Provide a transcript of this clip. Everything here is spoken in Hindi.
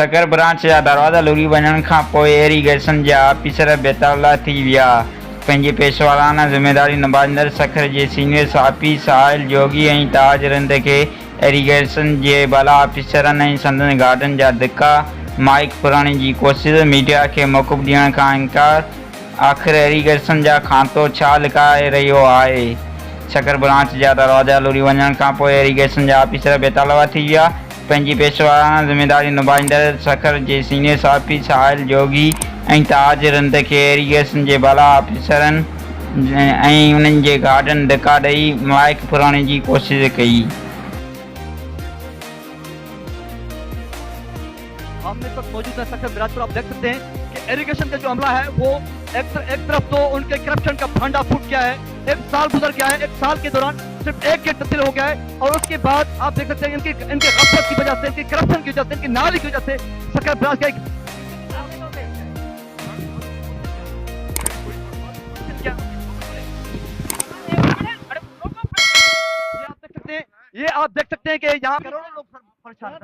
सकर ब्रांच जा दरवाज़ा लुड़ी वञण खां पोइ इरिगेशन जा ऑफिसर बेताला थी विया। पंहिंजी पेशवाराना ज़िम्मेदारी निभाईंदड़ सखर जे सीनियर ऑफिसर साहिल जोगी ऐं ताज रिंद खे इरिगेशन जे बाला ऑफिसरनि ऐं संदनि गार्डन जा धिका माइक फुराइण जी कोशिश, मीडिया खे मौक़िफ़ ॾियण खां इनकार। आख़िर इरिगेशन जा खातो छा लिकाए रहियो आहे? सकर ब्रांच जा दरवाज़ा लुड़ी वञण खां पोइ इरिगेशन जा ऑफिसर बेताला थी विया। पंहिंजी पेशवाराना ज़िम्मेदारी निभाईंदड़ सखर जे सीनियर ऑफिसर साहिल जोगी ऐं ताज रिंद खे इरिगेशन जे बाला ऑफिसरनि ऐं उन्हनि जे गार्डन धिका ॾेई माइक फुराइण जी कोशिश कई। हम इस वक्त मौजूद है सखर ब्रांच पर। आप देख सकते हैं कि इरिगेशन का जो अमला है वो एक तरफ तो उनके करप्शन का भांडा फूट गया है। एक साल गुजर गया है, एक साल के दौरान सिर्फ एक गेट तब्दील हो गया है और उसके बाद आप देख सकते हैं इनके गफलत की वजह से, इनकी करप्शन की वजह से, इनकी नाली की वजह से सखर ब्रांच का ये आप देख सकते हैं कि यहाँ करोड़ों लोग परेशान हैं।